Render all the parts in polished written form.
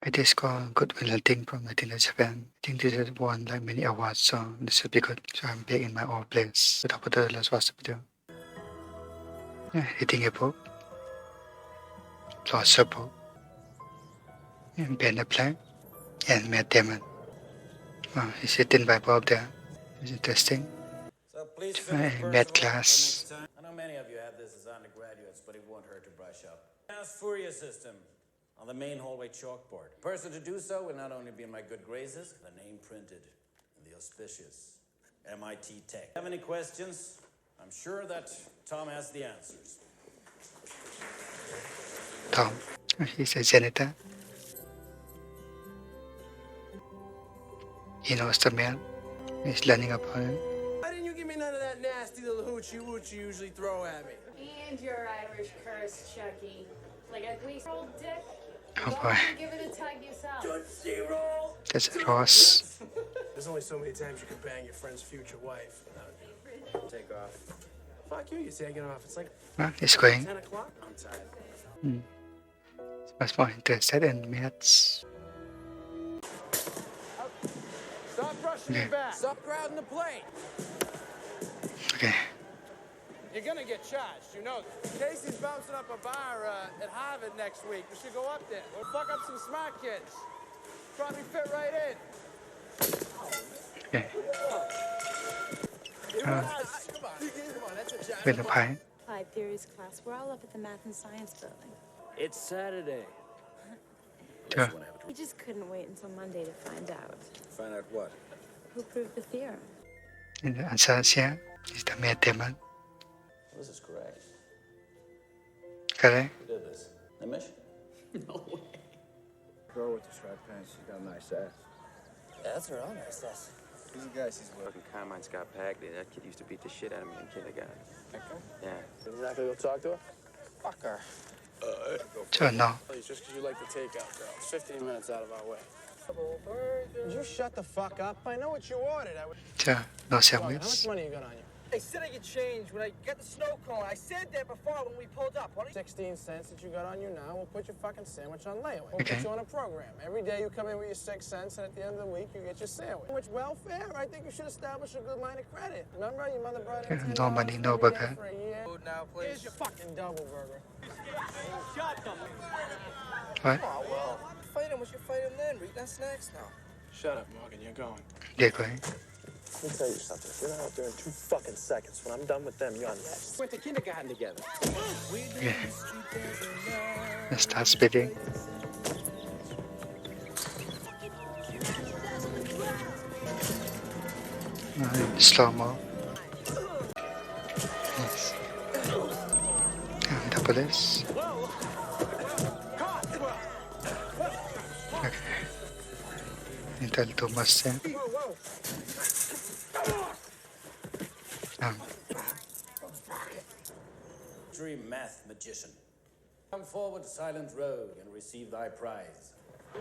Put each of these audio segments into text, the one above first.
It is called Goodwillhunting from Japan. I think this has won like many awards, so this should be good. So I'm back in my old place. Without further, let's watch the video. Yeah, eating a book. Lots of book. And Ben Affleck and Matt Damon. Oh, he's sitting by Bob there. It's interesting. So please Math class. I know many of you have this as undergraduates, but it won't hurt to brush up. Fast Fourier system on the main hallway chalkboard. The person to do so will not only be in my good graces, the name printed in the auspicious MIT Tech. Have any questions? I'm sure that Tom has the answers. Tom, he's a janitor. He knows the man. He's learning about it. Why didn't you give me none of that nasty little hoochie woochie you usually throw at me? And your Irish curse, Chucky. Like a grease-rolled dick. Oh Go boy, and give it a tug yourself. Tootsie roll! that's a Ross. There's only so many times you can bang your friend's future wife. Take off. Fuck you, you say I get off. It's like Well, he's going. 10 o'clock. I'm tired. Much more interested in maths. Stop brushing your back. Stop crowding the plate. Okay. You're gonna get charged, you know that. Casey's bouncing up a bar at Harvard next week. We should go up there. We'll fuck up some smart kids. Probably fit right in. Okay. Come on, that's a job. With the pie. Applied theories class. We're all up at the Math and Science building. It's Saturday. Sure. We just couldn't wait until Monday to find out Find out what? who proved the theorem. And the answer here is the Matt Damon. This is correct. Correct? Who did this? Nimish? No way. Girl with the striped pants, she's got a nice ass. Yeah, that's her own nice ass. Who's the guy she's with? Fucking Carmine Scott Pagley. That kid used to beat the shit out of me in kindergarten. Okay. Yeah. You're not gonna go talk to her? Fuck her. So no. Just because you like to take out girls. 15 minutes out of our way. Would you shut the fuck up? I know what you ordered. So no How much sandwich. money you got on you? I said I get change when I get the snow cone. I said that before when we pulled up. 16 cents that you got on you now, we'll put your fucking sandwich on layaway. We'll Okay. put you on a program. Every day you come in with your 6 cents, and at the end of the week, you get your sandwich. Which welfare? I think you should establish a good line of credit. Remember, your mother brought in $10 No money, no for burger. a year. Food now, Here's please. your fucking double burger. What? Oh, well. Fight him. What's your fight him then? We're eating snacks now. Shut up, Morgan. You're going. They're going. Let me tell you something. If you're not out there in 2 fucking seconds, when I'm done with them, you're next. Went to kindergarten together. Okay. Let's start speeding. Slow-mo. Yes. And the police. Okay. Little too much there. Dream math magician. Come forward, silent rogue, and receive thy prize.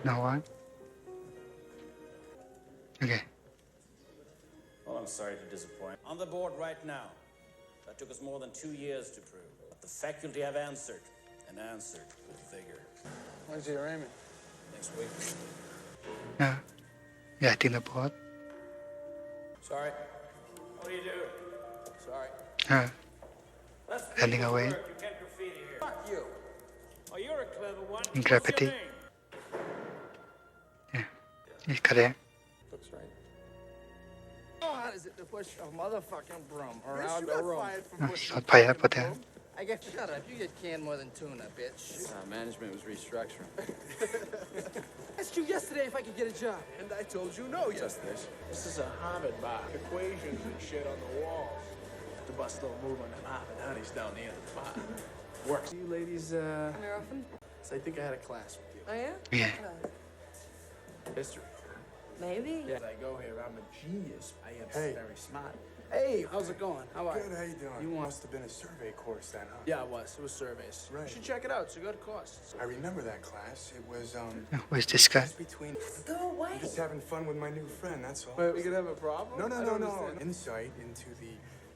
No one? Okay. Well, I'm sorry to disappoint. On the board right now. That took us more than 2 years to prove. But the faculty have answered, and answered with vigor. When's your arraignment? Next week. Yeah. Yeah, I think the board. Sorry. What are you doing? Sorry. Let's Running away. You can't graffiti here. Fuck you. Oh, you're a clever one. In graffiti. Yeah. It's correct. Looks right. Oh, how does it to push a motherfucking broom around the room? Oh, it's not fire for them. I get shut up. You get canned more than tuna, bitch. Management was restructuring. I asked you yesterday if I could get a job. And I told you no yesterday. This is a Harvard bar. Equations and shit on the walls. The bus don't move on that Harvard honey's down the end of the bar. Works. You ladies, Come here often? so I think I had a class with you. Oh, yeah? Yeah. History. Maybe. Yeah. As I go here, I'm a genius. I am very smart. Hey, how's it going? How are Good, how you doing? You want- Must have been a survey course then, huh? Yeah, it was. It was surveys. Right. You should check it out. It's a good course. I remember that class. It was, Who is this guy? just between... Go away. I'm just having fun with my new friend, that's all. Wait, we could have a problem? No, no, I no, don't no. understand. Insight into the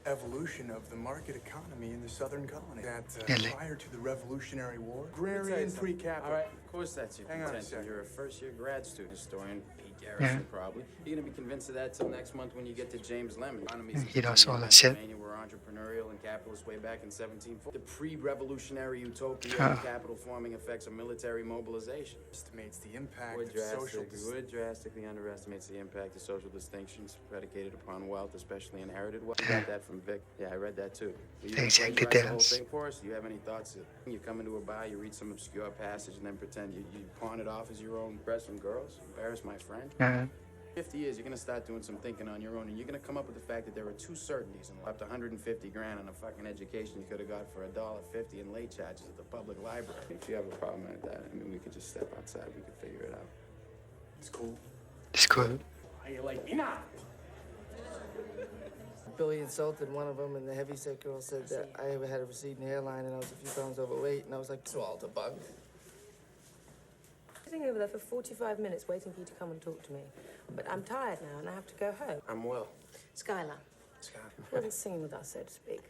evolution of the market economy in the southern colony. That Really? prior to the Revolutionary War, Let me tell you agrarian something. pre-capital. All right, Of course that's your Hang on a contention. second. You're a first-year grad student historian, Pete Garrison, probably. You're gonna be convinced of that till next month when you get to James Lemon. He does all that shit. Were entrepreneurial and capitalist way back in 1740. The pre-revolutionary utopia Ah. of capital forming effects of military mobilization. Estimates the impact Would of social drastically underestimates the impact of social distinctions predicated upon wealth, especially inherited wealth. I got that from Vic. Yeah, I read that too. Will you Exactly, plagiarize the whole Dennis. thing for us? Do you have any thoughts? You come into a bar, you read some obscure passage, and then pretend you pawn it off as your own press from girls? Embarrass my friend? 50 years, you're gonna start doing some thinking on your own, and you're gonna come up with the fact that there are two certainties, and up to 150 grand on a fucking education you could have got for $1.50 in late charges at the public library. If you have a problem like that, I mean, we could just step outside. We could figure it out. It's cool. It's cool. How you like me now? Billy insulted one of them, and the heavyset girl said that I had a receding hairline and I was a few pounds overweight, and I was like, swallowed a bug. Sitting over there for 45 minutes waiting for you to come and talk to me. But I'm tired now and I have to go home. I'm well. Skylar, wasn't singing with us, so to speak.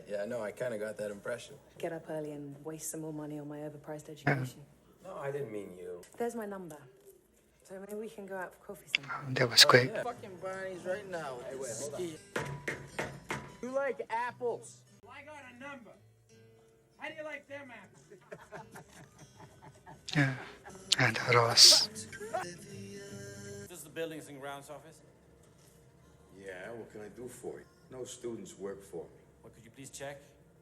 Yeah, no, I kind of got that impression. Get up early and waste some more money on my overpriced education. No, I didn't mean you. There's my number. So maybe we can go out for coffee sometime. That was great. Fucking Barney's right now. Hey, wait, hold on. You like apples? Well, I got a number. How do you like them apples? Yeah. And Ross. This is the Buildings and Grounds office. Yeah, what can I do for you? No students work for me. What could you please check?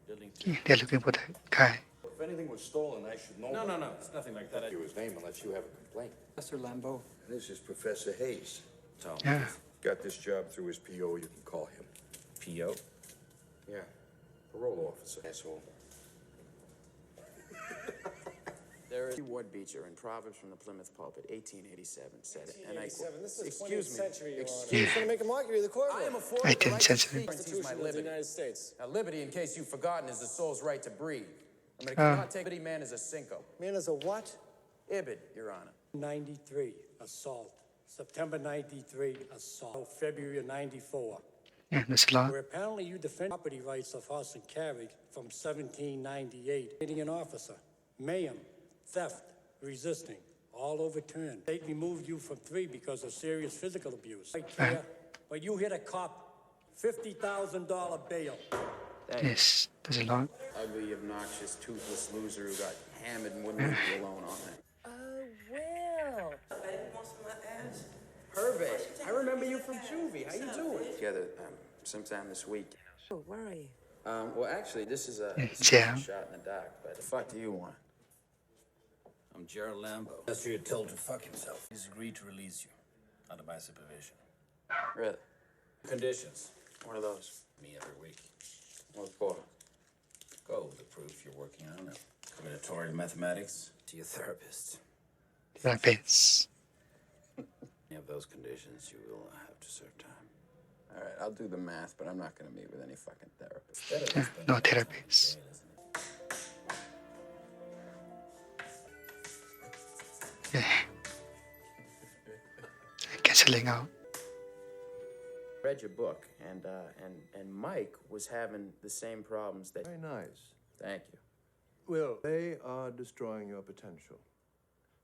Building 2. They're looking for that guy. If anything was stolen, I should know. No. It's nothing like that. I'll give you his name unless you have a complaint. Professor Lambeau. This is Professor Hayes. Tom. Yeah. Got this job through his PO. You can call him. P.O. Yeah, parole officer. Asshole. There is Ward Beecher in Proverbs from the Plymouth Pulpit, 1887, said it. And I quote, This is the excuse 20th me, century, Your Honor. excuse He's going to make a mockery of the court. I am afforded 18th the right to century. speak. Guarantees my Constitution of the liberty. United States. Now, liberty, in case you've forgotten, is the soul's right to breathe. I mean, I cannot take liberty man as a cinco. Man is a what? Ibid, Your Honor. 93, assault. September 93, assault. February of 94. Yeah, there's a lot. Where apparently you defend property rights of horse and carriage from 1798. Hitting an officer, mayhem, theft, resisting, all overturned. State removed you from 3 because of serious physical abuse. Right there, but you hit a cop, $50,000 bail. Yes, there's a lot. Ugly, obnoxious, toothless loser who got hammered and wouldn't leave you alone all night. Oh, Will. Hervé, I remember you from Juvie. How you doing? Together sometime this week. Oh, where are you? Well, actually, this is a Yeah. shot in the dark, but the fuck do you want? I'm Gerald Lambeau. That's you're told to fuck himself. He's agreed to release you under my supervision. Really? Conditions. One of those. Me every week. What for? Go with the proof you're working on. Combinatorial mathematics to your therapist. Therapist. Any of those conditions, you will have to serve time. All right, I'll do the math, but I'm not going to meet with any fucking therapist. Yeah, no therapist. Yeah. Canceling out. Read your book, and Mike was having the same problems that. Very nice. Thank you. Will, they are destroying your potential.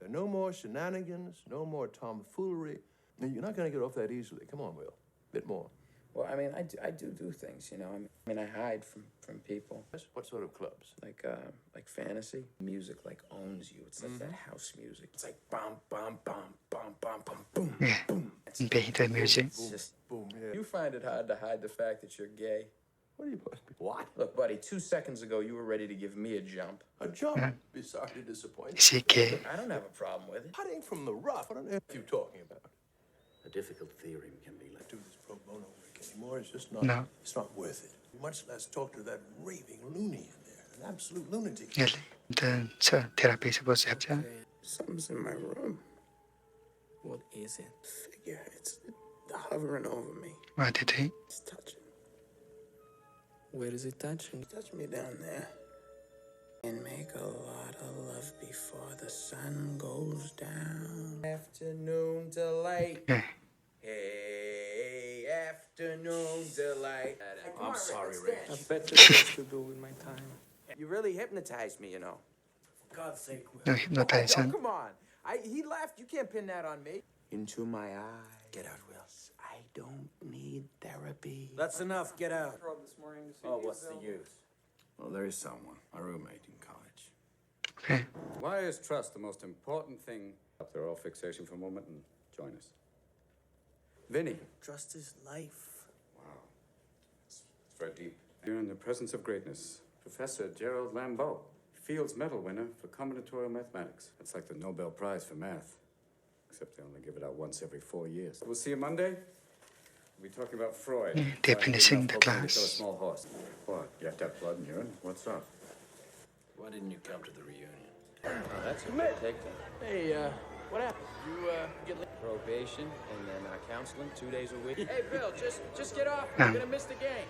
There are no more shenanigans, no more tomfoolery. Now, you're not going to get off that easily. Come on, Will. Bit more. Well, I mean, I do things, you know. I mean, I hide from people. What sort of clubs? Like fantasy music, like owns you. It's like that house music. It's like bum bum bum bum bum bum boom. Yeah. And pay the music. It's just Boom, yeah. you find it hard to hide the fact that you're gay. What are you supposed to be? What? Look, buddy, 2 seconds ago you were ready to give me a jump. A jump? Be sorry to disappoint Is he gay? I don't have a problem with it. Cutting from the rough. What on earth are you talking about? A difficult theorem can be like. Do this pro bono work anymore. It's just not. No. It's not worth it. Much less talk to that raving loony in there. An absolute lunatic. Really? The therapy is supposed to have that. Something's in my room. What is it? Figure it's hovering over me. What did he? It's touching. Where is it touching? Touch me down there. And make a lot of love before the sun goes down. Afternoon delight. Yeah. Hey, afternoon delight. I'm sorry, Ray. I bet this has to do with my time. You really hypnotized me, you know. God's sake, Will. No hypnotization. Come on. He left. You can't pin that on me. Into my eye. Get out, Will. I don't need therapy. That's enough. Get out. Oh, what's the use? Well, there is someone, a roommate in college. Okay. Why is trust the most important thing? Up there, all fixation for a moment and join us. Vinny. Trust is life. Wow. It's very deep. You're in the presence of greatness. Professor Gerald Lambeau, Fields Medal winner for combinatorial mathematics. That's like the Nobel Prize for math. Except they only give it out once every 4 years. We'll see you Monday. We'll be talking about Freud. They're finishing the Kill a class. small horse. What? You have to have blood in urine? What's up? Why didn't you come to the reunion? Oh, that's a good takedown. Hey, what happened? You, get Probation and then counseling 2 days a week. Hey, Bill, just get off. You're gonna miss the game.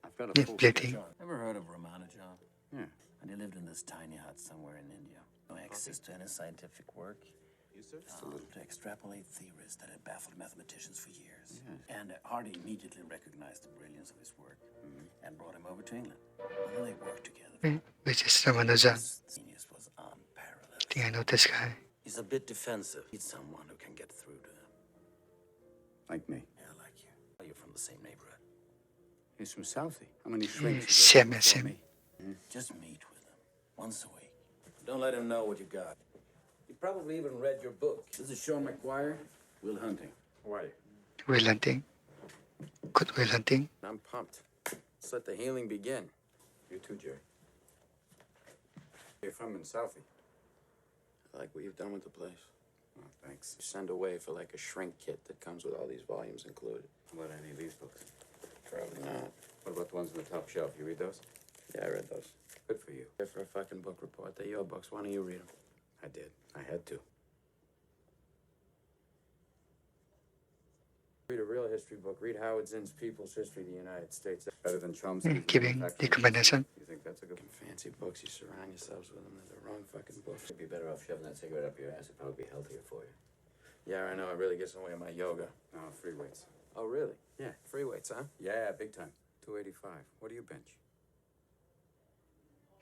I've got a Yeah, full bleeding. Ever heard of Ramanujan? Yeah. And he lived in this tiny hut somewhere in India. No access to any scientific work. To extrapolate theories that had baffled mathematicians for years. And Hardy immediately recognized the brilliance of his work and brought him over to England. And they worked together. Which is Ramanujan. His genius was unparalleled. I think I know this guy. He's a bit defensive. He's someone who can get through to him. Like me. Yeah, like you. You're from the same neighborhood. He's from Southie. How many shrinks? Same as him. Just meet with him once a week. Don't let him know what you got. He probably even read your book. This is Sean McGuire. Will Hunting. Why? Will hunting. Goodwill hunting. I'm pumped. Let's let the healing begin. You too, Jerry. You're from in Southie. I like what you've done with the place. Oh, thanks. Send away for like a shrink kit that comes with all these volumes included. How about any of these books? Probably not. What about the ones on the top shelf? You read those? Yeah, I read those. Good for you. They're for a fucking book report. They're your books. Why don't you read them? I did. I had to. Read a real history book. Read Howard Zinn's People's History of the United States. Better than Chomsky's. Giving the combination. You think that's a good one? Fancy books. You surround yourselves with them. They're the wrong fucking books. You'd be better off shoving that cigarette up your ass. It'd probably be healthier for you. Yeah, I know. It really gets in the way of my yoga. No, free weights. Oh, really? Yeah. Free weights, huh? Yeah, big time. 285. What do you bench?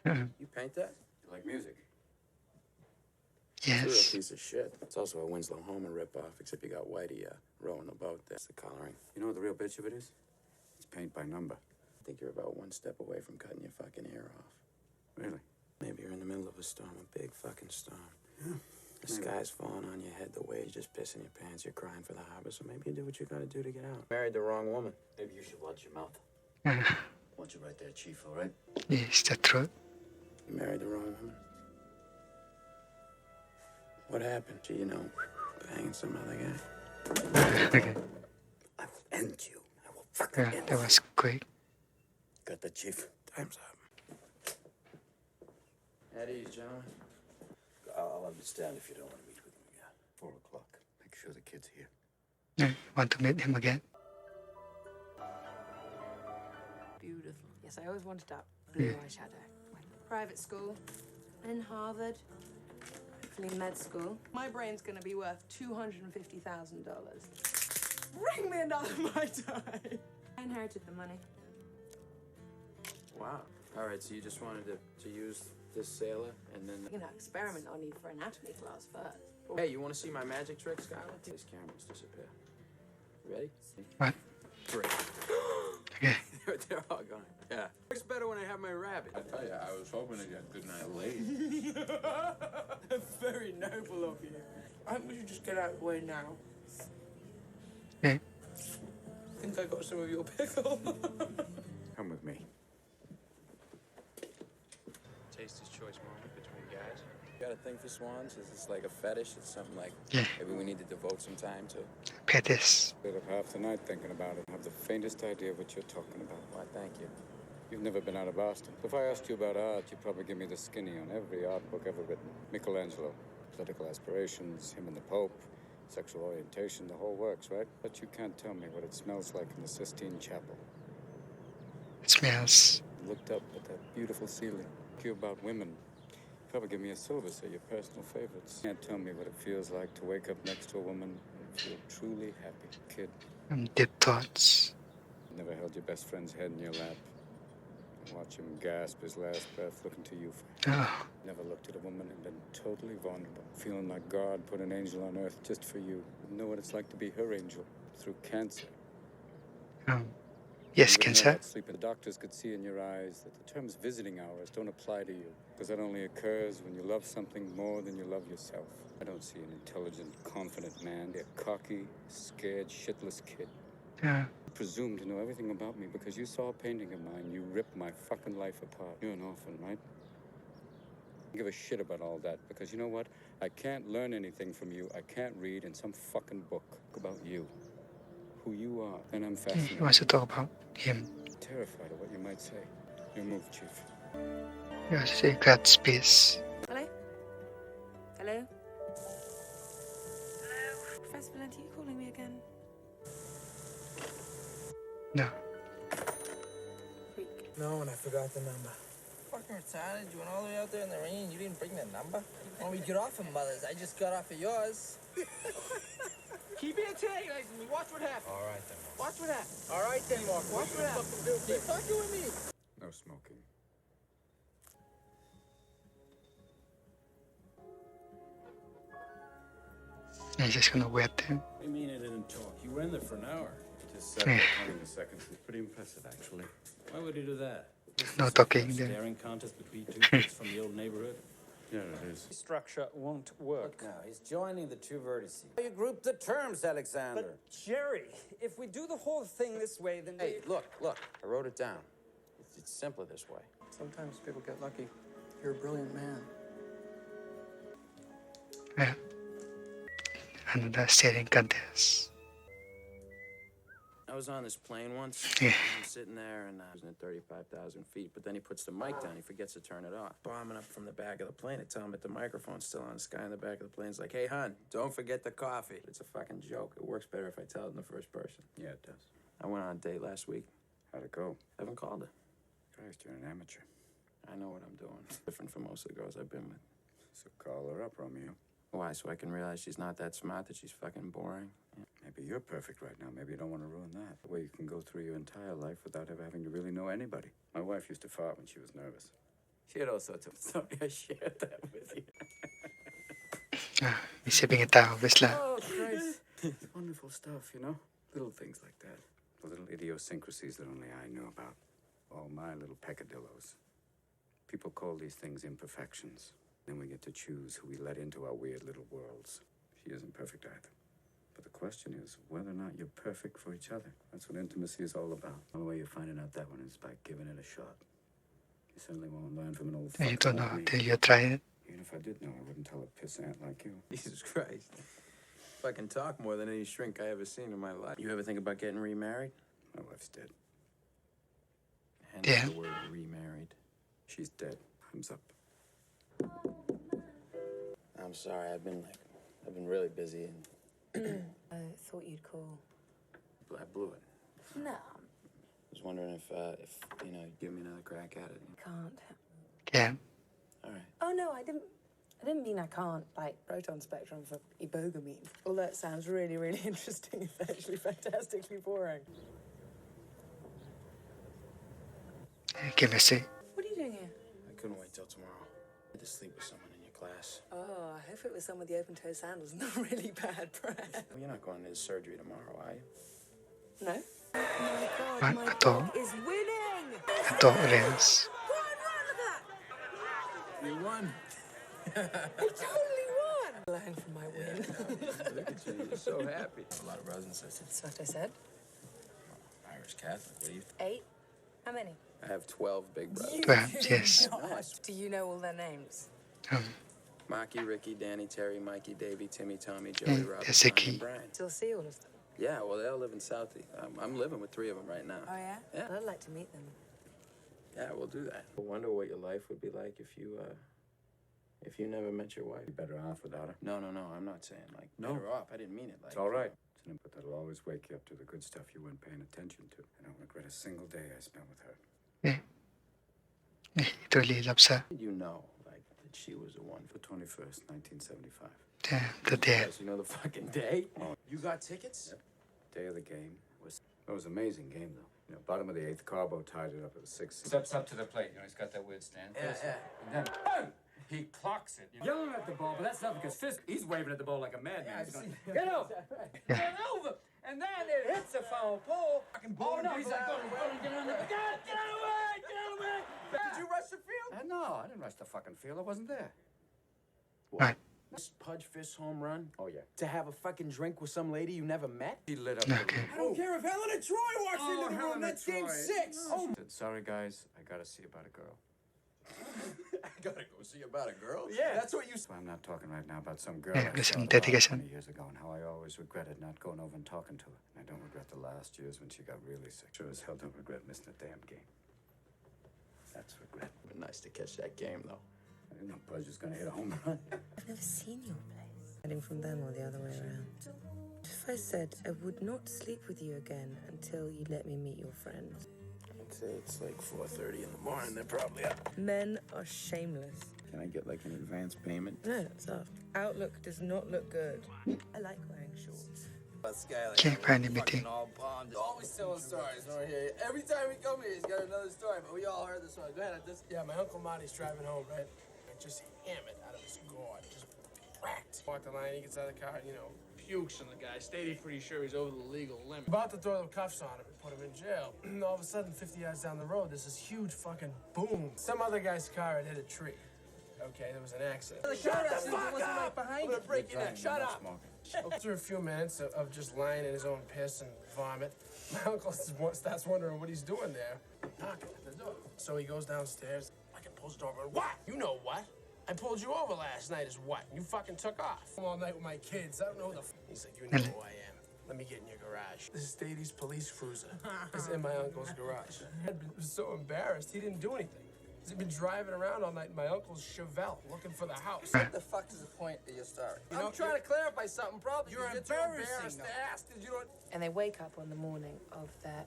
You paint that? You like music? It's a real Yes. piece of shit. It's also a Winslow Homer ripoff, except you got Whitey rowing the boat. That's the coloring. You know what the real bitch of it is? It's paint by number. I think you're about one step away from cutting your fucking ear off. Really? Maybe you're in the middle of a storm, a big fucking storm. Yeah. The sky's falling on your head, the waves just pissing your pants, you're crying for the harbor, so maybe you do what you gotta do to get out. Married the wrong woman. Maybe you should watch your mouth. Watch it right there, Chief, all right? Is that true? You married the wrong woman. What happened? You know, banging some other guy. Okay. I will end you. I will fucking Yeah, end that you. was quick. Got the Chief? Time's up. At ease, gentlemen. I'll understand if you don't want to meet with me again. 4 o'clock. Make sure the kid's here. Yeah, want to meet him again? Beautiful. Yes, I always wanted that blue eyeshadow. Private school, then Harvard, hopefully med school. My brain's gonna be worth $250,000. Bring me another Mai Tai. I inherited the money. Wow. All right, so you just wanted to use this sailor and then... You know, experiment on you for anatomy class first. Hey, you want to see my magic trick, Skylar? These cameras disappear. Ready? What? Great. Okay. They're all gone. Yeah. It's better when I have my rabbit. I tell you, I was hoping to get good night late. Very noble of you. I think we should just get out of the way now. Okay. I think I got some of your pickle. Come with me. Tasty's choice moment between guys. You got a thing for swans? Is this like a fetish? It's something like Yeah. maybe we need to devote some time to. Pettis. Bit of half the night thinking about it. I have the faintest idea what you're talking about. Why, thank you. You've never been out of Boston. If I asked you about art, you'd probably give me the skinny on every art book ever written. Michelangelo, political aspirations, him and the Pope, sexual orientation, the whole works, right? But you can't tell me what it smells like in the Sistine Chapel. It smells. Looked up at that beautiful ceiling. You about women. Probably give me a syllabus of your personal favorites. Can't tell me what it feels like to wake up next to a woman and feel truly happy. Kid, Deep thoughts. never held your best friend's head in your lap. Watch him gasp his last breath, looking to you for Never looked at a woman and been totally vulnerable, feeling like God put an angel on earth just for you. Know what it's like to be her angel through cancer. Yes, Even cancer. without sleep, the doctors could see in your eyes that the terms visiting hours don't apply to you, because that only occurs when you love something more than you love yourself. I don't see an intelligent, confident man. You're a cocky, scared, shitless kid. Yeah. You presume to know everything about me because you saw a painting of mine. You ripped my fucking life apart. You're an orphan, right? I give a shit about all that because you know what? I can't learn anything from you. I can't read in some fucking book about you. Who you are. And I'm fascinated. He wants to talk about him. Terrified of what you might say. Your move, Chief. He wants to say God's peace. Hello? Hello? Hello? Professor Valenti, you calling me again? No. No, and I forgot the number. Fucking retarded. You went all the way out there in the rain. You didn't bring the number. When we get off of Mother's, I just got off of yours. Keep it antagonizing me. Watch what happens. All right, then. Watch what happens. All right, then, Mark. Watch what happens. Keep fucking with me. No smoking. He's just gonna wait there. What do you mean I didn't talk? You were in there for an hour. Just sat there counting the seconds. It's pretty impressive, actually. Why would he do that? No talking there. Staring contest between two kids from the old neighborhood. Yeah, it is. Structure won't work. Look now, he's joining the two vertices. You group the terms, Alexander. But, Jerry, if we do the whole thing this way, then Hey, look. I wrote it down. It's simpler this way. Sometimes people get lucky. You're a brilliant man. Yeah. Another staring contest. I was on this plane once. Yeah. I'm sitting there, and I was at 35,000 feet. But then he puts the mic down. He forgets to turn it off. Bombing up from the back of the plane. I tell him that the microphone's still on. This guy in the back of the plane's like, "Hey, hon, don't forget the coffee." It's a fucking joke. It works better if I tell it in the first person. Yeah, it does. I went on a date last week. How'd it go? Haven't called her. Christ, you're an amateur. I know what I'm doing. Different from most of the girls I've been with. So call her up, Romeo. Why? So I can realize she's not that smart, that she's fucking boring? Yeah. Maybe you're perfect right now. Maybe you don't want to ruin that. The way you can go through your entire life without ever having to really know anybody. My wife used to fart when she was nervous. She had all sorts of... Sorry, I shared that with you. Isipin tao, bisla. Oh, Christ. It's wonderful stuff, you know? Little things like that. The little idiosyncrasies that only I know about. All my little peccadillos. People call these things imperfections. Then we get to choose who we let into our weird little worlds. She isn't perfect either. But the question is whether or not you're perfect for each other. That's what intimacy is all about. The only way you're finding out that one is by giving it a shot. You certainly won't learn from an old You fucker don't know like me. until you try it. Even if I did know, I wouldn't tell a pissant like you. Jesus Christ. Fucking talk more than any shrink I ever seen in my life. You ever think about getting remarried? My wife's dead. Hence Yeah. the word remarried. She's dead. Thumbs up. I'm sorry, I've been really busy and I thought you'd call. I blew it. No, I was wondering if you'd give me another crack at it. can't. Yeah. All right. Oh no, I didn't mean I can't, like, proton spectrum for ibogamine. Although it sounds really, really interesting, it's actually fantastically boring. Chemistry. What are you doing here? I couldn't wait till tomorrow. I had to sleep with someone in your class. Oh, I hope it was some with the open-toe sandals and the really bad breath. Well, you're not going into surgery tomorrow, are you? No? Oh my God, What? my Ito? dog is winning! Ito, Renz. Run, look at that! You won. I totally won! Learn from my win. Look at you, you're so happy. I have a lot of brothers and sisters. That's what I said. Irish Catholic, what do you 8? How many? I have 12 big brothers. 12, yes. Do you know all their names? Marky, Ricky, Danny, Terry, Mikey, Davey, Timmy, Tommy, Joey, Robert, there's a Tommy, key. and Brian. Still see all of them? Yeah, well, they all live in Southie. I'm living with 3 of them right now. Oh, yeah? Yeah. Well, I'd like to meet them. Yeah, we'll do that. I wonder what your life would be like if you never met your wife. You're better off without her. No, I'm not saying, like, No. better off. I didn't mean it like... It's all right. But that'll always wake you up to the good stuff you weren't paying attention to. I don't regret a single day I spent with her. He truly loves her. Did you know, like, that she was the one The 21st, 1975. The day. Yes, you know the fucking day? Oh. You got tickets? Yep. Day of the game. It was an amazing game, though. You know, bottom of the 8th, Carbo tied it up at the 6th. Steps up to the plate. You know, he's got that weird stand. Yeah. And then, boom! He clocks it. You know, yelling at the ball, but that's not because he's waving at the ball like a madman. He's going, get over! Get over! And then it hits the foul pole. Fucking ball. Oh, no, he's like, get on the... Get out of the way! Get out of the way! Did you rush the field? No, I didn't rush the fucking field. I wasn't there. Right. Pudge fist home run? Oh, yeah. To have a fucking drink with some lady you never met? He lit up the room. I don't care if Helena Troy walks into the room. That's game 6. Oh. Sorry, guys. I gotta see about a girl. I gotta go see about a girl? Yeah. That's what you... I'm not talking right now about some girl Yeah, I listen, saw about dedication. 20 years ago and how I always regretted not going over and talking to her. And I don't regret the last years when she got really sick. Sure as hell don't regret missing a damn game. That's regret. Been nice to catch that game, though. I didn't know Buzz was gonna hit a home run. I've never seen your place. Heading from them or the other way around. If I said I would not sleep with you again until you let me meet your friends. I'd say it's like 4:30 in the morning. They're probably up. Men are shameless. Can I get like an advance payment? No, it's off. Outlook does not look good. I like wearing shorts. This guy, like, Can't find anything. all bombed. Always telling stories over here. Every time we come here, he's got another story. But we all heard this one. Go ahead. Yeah, my Uncle Monty's driving home, right? And just hammered out of his gourd. Just whacked. Walked the line, he gets out of the car and, pukes on the guy. Stayed pretty sure he's over the legal limit. About to throw the cuffs on him and put him in jail. And all of a sudden, 50 yards down the road, there's this huge fucking boom. Some other guy's car had hit a tree. Okay, there was an accident. Shut the fuck up! Right behind I'm gonna break your neck. Shut up! After a few minutes of just lying in his own piss and vomit, my uncle starts wondering what he's doing there. Knocking at the door. So he goes downstairs. I can pulls the door open. What? You know what? I pulled you over last night as what? You fucking took off. I'm all night with my kids. I don't know who the He's like, you know who I am. Let me get in your garage. This is Stadi's police cruiser. It's in my uncle's garage. I'd been so embarrassed. He didn't do anything. He's been driving around all night in my uncle's Chevelle looking for the house. What the fuck is the point of your story? I'm trying to clarify something, probably. You're too embarrassed embarrassing. to ask because you don't... And they wake up on the morning of their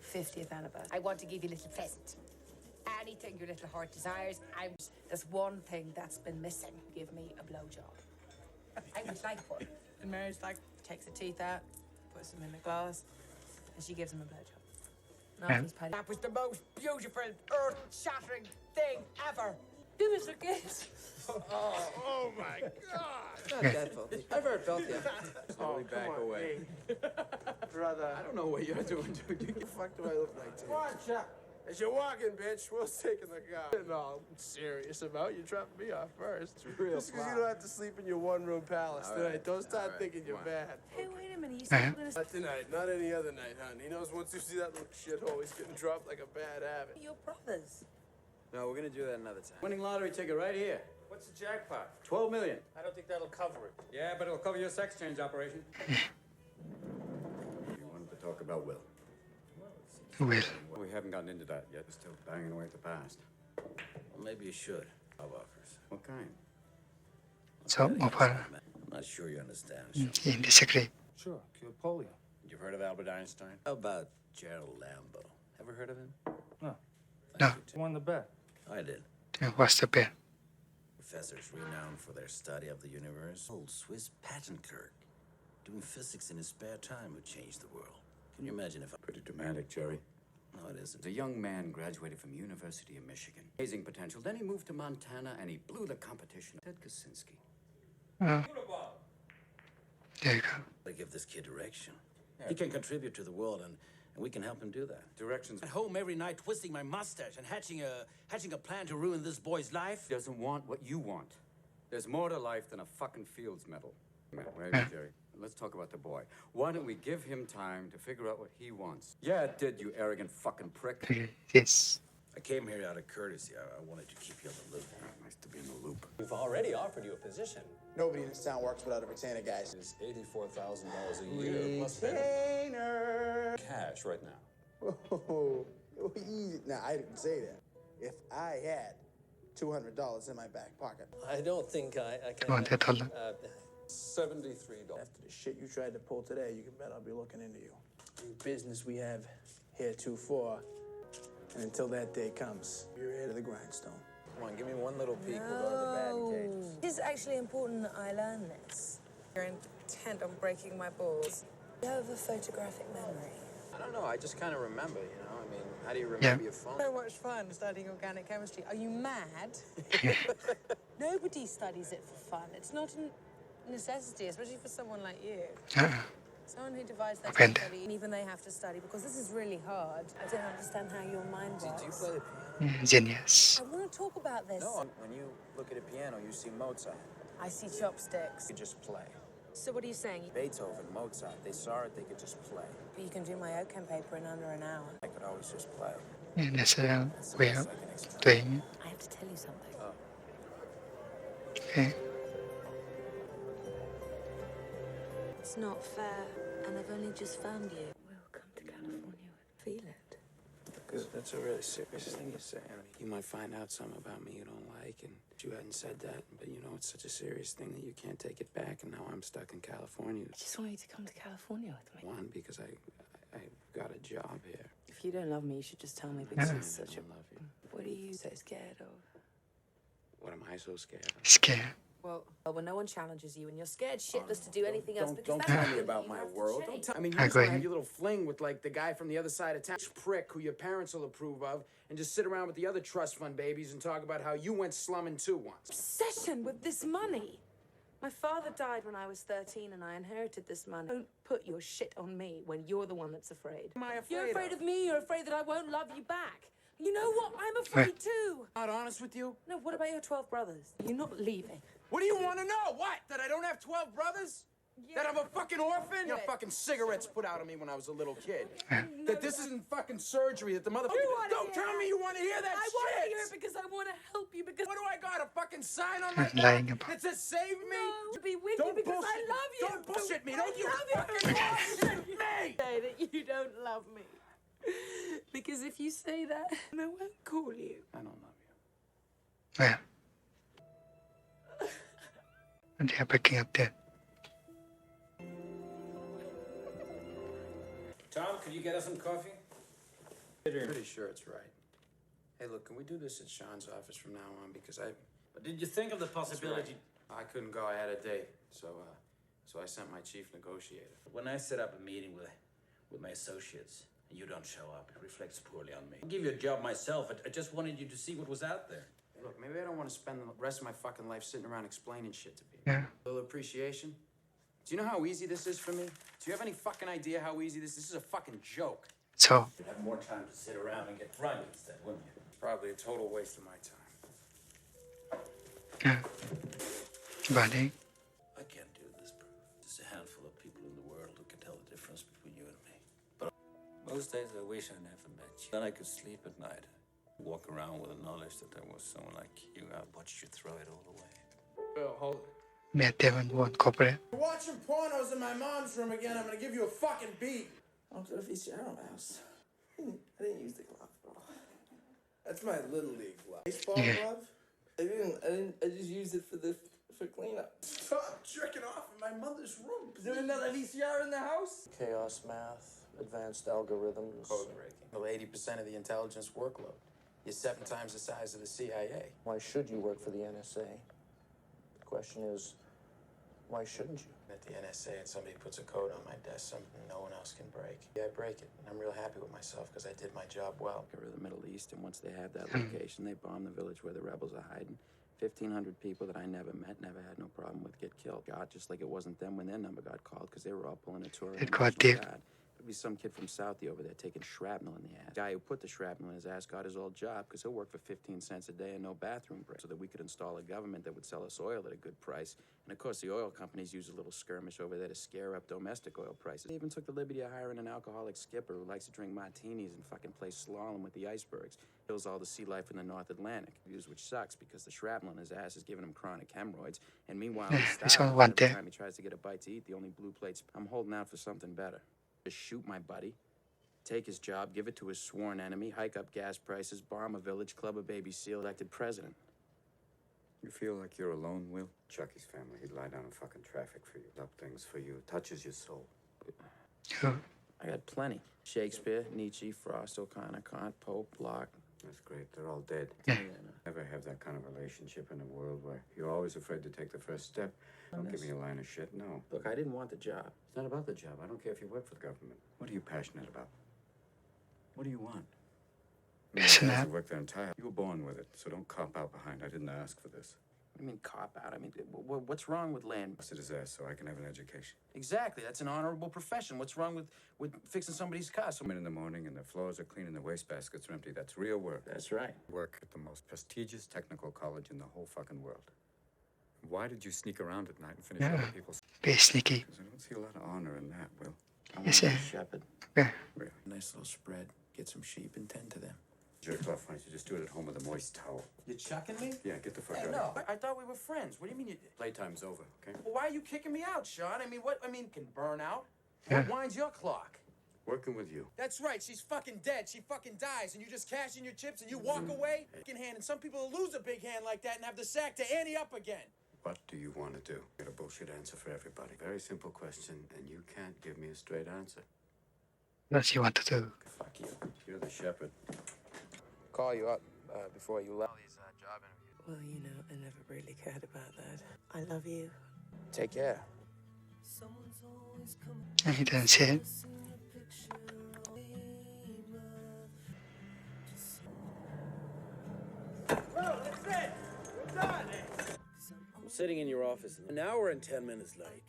50th anniversary. I want to give you a little present. Anything your little heart desires. There's one thing that's been missing. Give me a blowjob. I would like one. And Mary's like, takes the teeth out, puts them in the glass, and she gives him a blowjob. That was the most beautiful, earth-shattering thing ever. Do this again. Oh my God! Not that filthy. I've heard filthy. Slowly back away. Brother. I don't know what you're doing, dude. What the fuck do I look like to you? Watch out. As you're walking, bitch, Will's taking the car. No, I'm serious about you dropping me off first. It's real. Just because you don't have to sleep in your one-room palace tonight. Don't start thinking you're bad. Hey, wait a minute. You said you were Not tonight. Not any other night, hon. He knows once you see that little shithole, he's getting dropped like a bad habit. your brothers. No, we're gonna do that another time. Winning lottery ticket right here. What's the jackpot? 12 million. I don't think that'll cover it. Yeah, but it'll cover your sex change operation. You wanted to talk about Will. Will. We haven't gotten into that yet. We're still banging away at the past. Well, maybe you should. Job offers. What kind? So, offer. I'm not sure you understand. He disagree. Sure, cure polio. You've heard of Albert Einstein? How about Gerald Lambo? Ever heard of him? No. No. Who won the bet? I did. What's the bet? Professors renowned for their study of the universe. Old Swiss patent clerk, doing physics in his spare time, who changed the world. Can you imagine if I... Pretty dramatic, Jerry. No, it isn't. The young man graduated from University of Michigan. Amazing potential. Then he moved to Montana and he blew the competition. Ted Kaczynski. There you go. I give this kid direction. He can contribute to the world, and we can help him do that. Directions. At home every night, twisting my mustache and hatching a plan to ruin this boy's life. He doesn't want what you want. There's more to life than a fucking Fields medal. Wait, Jerry. Let's talk about the boy. Why don't we give him time to figure out what he wants? Yeah, it did, you arrogant fucking prick. Yes. I came here out of courtesy. I wanted to keep you on the loop. Nice to be in the loop. We've already offered you a position. Nobody in this town works without a retainer, guys. It's $84,000 a year. Plus Retainer! cash right now. Oh, easy. Now, I didn't say that. If I had $200 in my back pocket. I don't think I can... $200. $73. After the shit you tried to pull today, you can bet I'll be looking into you. Business we have heretofore, and until that day comes, you're heir to the grindstone. Come on, give me one little peek. We'll go to the batting cages. It is actually important that I learn this. You're intent on breaking my balls. You have a photographic memory. I don't know. I just kind of remember, you know. I mean, how do you remember your phone? So much fun studying organic chemistry. Are you mad? Nobody studies it for fun. It's not a necessity, especially for someone like you. Someone who divides their time study, and even they have to study because this is really hard. I don't understand how your mind works. Do you play the piano? Genius. I want to talk about this. No, when you look at a piano, you see Mozart. I see chopsticks. You just play. So what are you saying? Beethoven, Mozart, they saw it, they could just play. But you can do my OChem paper in under an hour. I could always just play. That's a way of doing I have to tell you something. it. Okay. It's not fair, and I've only just found you. We'll come to California and feel it. Because that's a really serious thing you're saying. You might find out something about me you don't like, and you hadn't said that, but you know it's such a serious thing that you can't take it back, and now I'm stuck in California. I just want you to come to California with me. One, because I got a job here. If you don't love me, you should just tell me because it's I such don't a... love you. What are you so scared of? What am I so scared of? Scared. Well, when no one challenges you and you're scared shitless to do anything else because Don't that's tell not me the about thing my you have to world. change. I mean, you I just want to agree. have your little fling with, like, the guy from the other side of town, prick who your parents will approve of, and just sit around with the other trust fund babies and talk about how you went slumming too once. Obsession with this money. My father died when I was 13 and I inherited this money. Don't put your shit on me when you're the one that's afraid. What am I You're afraid of? of me, you're afraid that I won't love you back. You know what? I'm afraid too. Not honest with you? No, what about your 12 brothers? You're not leaving. What do you want to know? What? That I don't have 12 brothers? That I'm a fucking orphan? You know, fucking cigarettes put out of me when I was a little kid. That this isn't fucking surgery, that the motherfucker... Don't tell me you want to hear that I shit! want to hear it because I want to help you because... What do I got, a fucking sign on my Lying back about. that says save me? No, to be with Don't you because bullshit I me. love you. Don't bullshit me. I Don't you love you. fucking bullshit me! Say that you don't love me. Because if you say that, I won't call you. I don't love you. Yeah. And they are breaking up there. Tom, could you get us some coffee? Pretty sure it's right. Hey, look, can we do this at Sean's office from now on? Because Did you think of the possibility? I couldn't go. I had a date. So I sent my chief negotiator. When I set up a meeting with my associates and you don't show up, it reflects poorly on me. I'll give you a job myself. I just wanted you to see what was out there. Look, maybe I don't want to spend the rest of my fucking life sitting around explaining shit to people. Yeah. A little appreciation. Do you know how easy this is for me? Do you have any fucking idea how easy this is? This is a fucking joke. So, You'd have more time to sit around and get drunk instead, wouldn't you? It's probably a total waste of my time. yeah. Buddy. I can't do this, bro. There's a handful of people in the world who can tell the difference between you and me. But most days I wish I never met you. Then I could sleep at night. Walk around with the knowledge that there was someone like you. I watched you throw it all away. Bill, hold it. Met them won't cooperate. You're watching pornos in my mom's room again. I'm gonna give you a fucking beat. I'm to the VCR on my house. I didn't use the glove, bro. That's my little league glove. Baseball Yeah. glove? I just used it for cleanup. Stop jerking off in my mother's room. Is there another VCR in the house? Chaos math, advanced algorithms. Code breaking. Well, 80% of the intelligence workload. You're 7 times the size of the CIA. Why should you work for the NSA? The question is, why shouldn't you? At the NSA and somebody puts a code on my desk, something no one else can break. Yeah, I break it. And I'm real happy with myself because I did my job well. Cover the Middle East, and once they have that location, they bomb the village where the rebels are hiding. 1,500 people that I never met, never had no problem with, get killed. God, just like it wasn't them when their number got called because they were all pulling a tour. It got deep. There'd be some kid from Southie over there taking shrapnel in the ass. The guy who put the shrapnel in his ass got his old job because he'll work for 15 cents a day and no bathroom break so that we could install a government that would sell us oil at a good price. And of course, the oil companies use a little skirmish over there to scare up domestic oil prices. They even took the liberty of hiring an alcoholic skipper who likes to drink martinis and fucking play slalom with the icebergs. Kills all the sea life in the North Atlantic, which sucks because the shrapnel in his ass is giving him chronic hemorrhoids. And meanwhile, he's This one starving. one Every day. time he tries to get a bite to eat, the only blue plates. I'm holding out for something better. Just shoot my buddy, take his job, give it to his sworn enemy, hike up gas prices, bomb a village, club a baby seal, elected president. You feel like you're alone, Will? Chucky's family, he'd lie down in fucking traffic for you, up things for you, touches your soul. I got plenty. Shakespeare, Nietzsche, Frost, O'Connor, Kant, Pope, Locke. That's great, they're all dead. Yeah. Never have that kind of relationship in a world where you're always afraid to take the first step. Don't give me a line of shit, no. Look, I didn't want the job. It's not about the job. I don't care if you work for the government. What are you passionate about? What do you want? Isn't Guys it? who work their entire. You were born with it, so don't cop out behind. I didn't ask for this. What do you mean cop out? I mean, what's wrong with land? Busted his ass so I can have an education. Exactly. That's an honorable profession. What's wrong with fixing somebody's car? Come in the morning and their floors are clean and their wastebaskets are empty. That's real work. That's right. Work at the most prestigious technical college in the whole fucking world. Why did you sneak around at night and finish other people's? Be sneaky. Because I don't see a lot of honor in that, Will. I Yes, want to be sir. a shepherd. Yeah. Really? Nice little spread. Get some sheep and tend to them. Jerk off, why don't you just do it at home with a moist towel? You chucking me? Yeah, get the fuck Hey, out no. of here. I thought we were friends. What do you mean you... Playtime's over, okay? Well, why are you kicking me out, Sean? I mean, what? I mean, can burn out? Yeah. What winds your clock? Working with you. That's right. She's fucking dead. She fucking dies, and you just cash in your chips and you walk away. Fucking hand. And some people will lose a big hand like that and have the sack to ante up again. What do you want to do? Get a bullshit answer for everybody. Very simple question, and you can't give me a straight answer. What do you want to do? Fuck you. You're the shepherd. Call you up before you left. These job interviews. Well, you know, I never really cared about that. I love you. Take care. And he didn't see it. I'm sitting in your office an hour and 10 minutes late.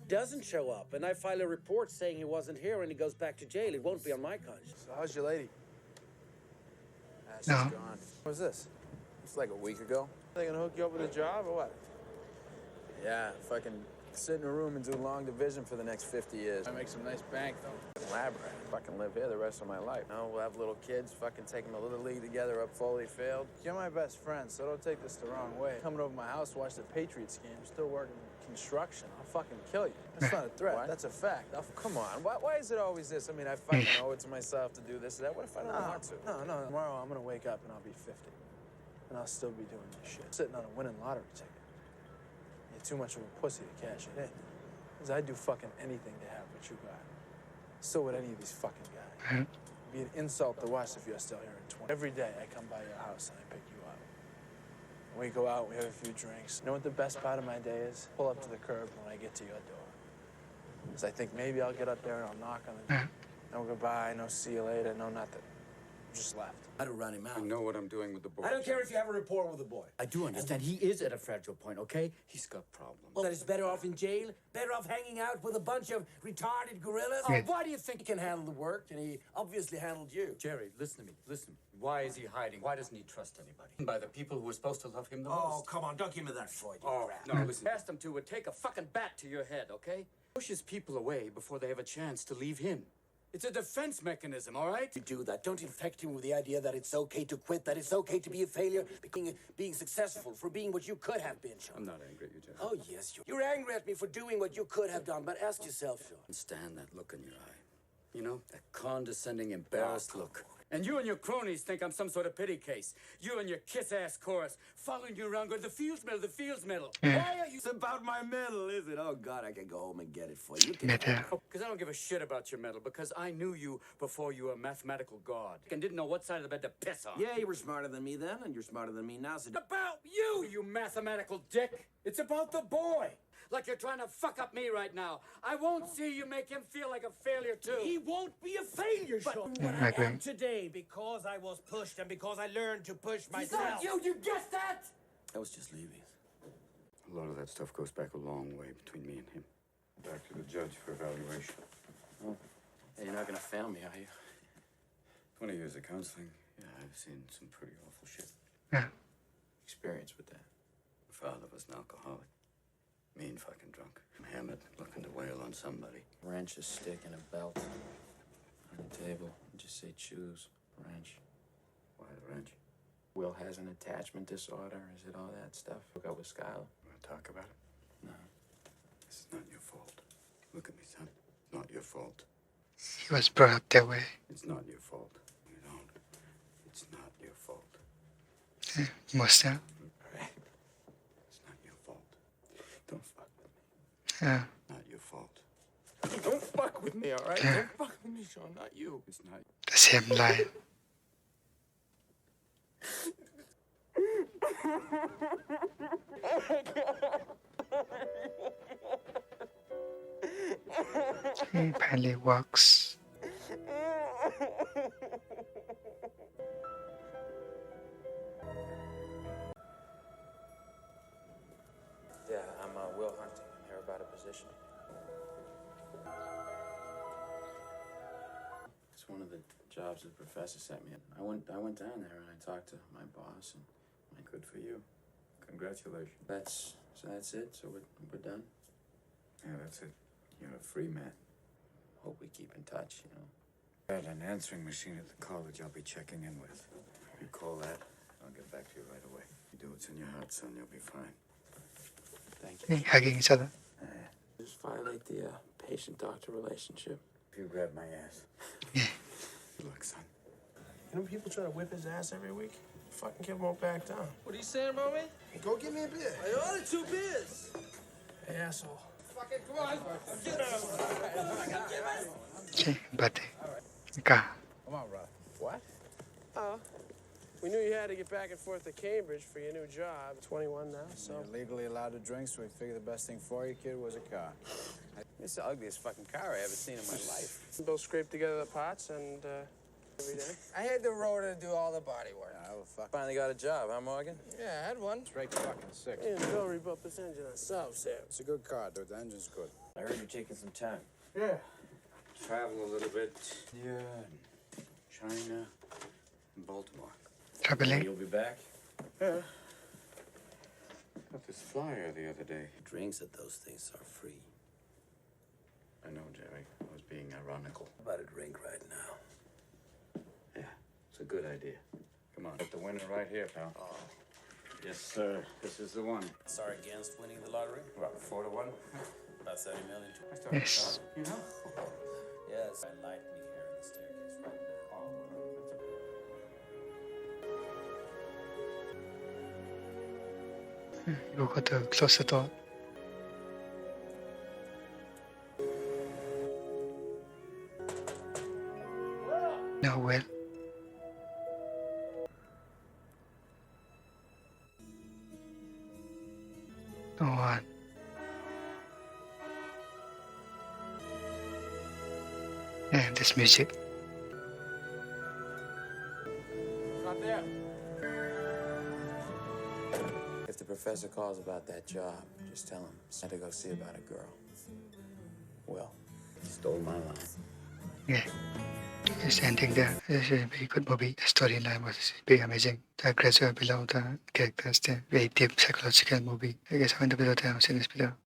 Doesn't show up, and I file a report saying he wasn't here and he goes back to jail. It won't be on my conscience. So how's your lady? She's No. gone. What was this? It's like a week ago. They gonna hook you up with a job or what? Yeah, fucking sit in a room and do long division for the next 50 years. I make some nice bank, though. Lab rat. Fucking live here the rest of my life. No, we'll have little kids, fucking take them to Little League together up Foley Field. You're my best friend, so don't take this the wrong way. Coming over my house to watch the Patriots game, still working construction. I'll fucking kill you. That's not a threat. That's a fact. Come on. Why is it always this? I mean, I fucking owe it to myself to do this or that. What if I don't want to? No. Tomorrow I'm gonna wake up and I'll be 50. And I'll still be doing this shit. Sitting on a winning lottery ticket. You're too much of a pussy to cash it in. Because I'd do fucking anything to have what you got. So would any of these fucking guys. It'd be an insult to us if you're still here in 20. Every day I come by your house and I pick you up. We go out, we have a few drinks. You know what the best part of my day is? Pull up to the curb when I get to your door. Because I think maybe I'll get up there and I'll knock on the door. No goodbye, no see you later, no nothing. Just left. I don't run him out. I know what I'm doing with the boy. I don't care if you have a rapport with the boy. I do understand. He is at a fragile point, okay? He's got problems. Well, that is better off in jail, better off hanging out with a bunch of retarded gorillas. Yeah. Why do you think he can handle the work? And he obviously handled you. Jerry, listen to me. Listen. Why is he hiding? Why doesn't he trust anybody? By the people who are supposed to love him the Oh, most. come on, don't give me that Freud. Oh, no, listen. Ask them to would take a fucking bat to your head, okay? Pushes people away before they have a chance to leave him. It's a defense mechanism, all right? You do that. Don't infect him with the idea that it's okay to quit, that it's okay to be a failure, being successful, for being what you could have been, Sean. I'm not angry at you, Jerry. Oh, yes, you're angry at me for doing what you could have done, but ask yourself, Sean. Stand that look in your eye. You know, that condescending, embarrassed look. And you and your cronies think I'm some sort of pity case. You and your kiss-ass chorus, following you around going, the Fields Medal, the Fields Medal. Why are you... It's about my medal, is it? Oh, God, I can go home and get it for you. Because I don't give a shit about your medal, because I knew you before you were a mathematical god. And didn't know what side of the bed to piss on. Yeah, you were smarter than me then, and you're smarter than me now, so... About you, you mathematical dick! It's about the boy! Like you're trying to fuck up me right now. I won't see you make him feel like a failure, too. He won't be a failure, Sean. Yeah, What I I agree. am today because I was pushed and because I learned to push myself. It's not you, you guessed that? I was just leaving. A lot of that stuff goes back a long way between me and him. Back to the judge for evaluation. Oh. Hey, you're not gonna fail me, are you? 20 years of counseling. Yeah, I've seen some pretty awful shit. Yeah. Experience with that. My father was an alcoholic. Mean fucking drunk. Hammered, looking to wail on somebody. Wrench, a stick, and a belt. On the table. Just say choose. Wrench. Why the wrench? Will has an attachment disorder. Is it all that stuff? Hook up with Skylar. Want to talk about it? No. This is not your fault. Look at me, son. It's not your fault. He was brought up that way. It's not your fault. You don't. It's not your fault. Most of It's not your fault. Don't fuck with me. yeah. Not your fault. Don't fuck with me, all right? Yeah. Don't fuck with me, Sean. Not you. It's not. The same line. He apparently walks. the jobs the professor sent me. I went down there and I talked to my boss and Good for you. Congratulations. that's it. So we're done. Yeah, that's it. You're a free man. Hope we keep in touch, you know. Got an answering machine at the college I'll be checking in with. You call that, I'll get back to you right away. You do what's in your heart, son, you'll be fine. Thank you. Hugging each other. Just violate the patient-doctor relationship. If you grab my ass. Yeah. Good luck, son. You know people try to whip his ass every week? Fucking kid won't back down. What are you saying about me? Hey, go get me a beer. I ordered 2 beers. Hey, asshole. Fucking come on. Okay, birthday. Car. Come on, Rob. What? Oh. We knew you had to get back and forth to Cambridge for your new job. 21 now, so. You're legally allowed to drink, so we figured the best thing for you, kid, was a car. It's the ugliest fucking car I ever seen in my life. Bill scraped together the parts and every day. I had the rotor to do all the body work. Yeah, well, fuck. Finally got a job, huh, Morgan? Yeah, I had one. Straight fucking sick. Me and Bill rebuilt this engine ourselves here. It's a good car, dude. The engine's good. I heard you're taking some time. Yeah. Travel a little bit. Yeah, China, and Baltimore. Traveling. You'll be back? Yeah. Got this flyer the other day. Drinks at those things are free. I know, Jerry. I was being ironical. How about a drink right now? Yeah, it's a good idea. Come on, get the winner right here, pal. Oh. Yes, sir. This is the one. Sorry against winning the lottery? What, 4 to 1? About 70 million. I started Yes. you know? Yes, I like me here in the staircase right now. You got to close the door. No, well. No one. And this music. Not there. If the professor calls about that job, just tell him I had to go see about a girl. Will. Stole my line. Yeah. It's ending there. It's a very good movie. The storyline was very amazing. The graduate below the characters, the very deep psychological movie. I guess I'm in the video. I'll see this video.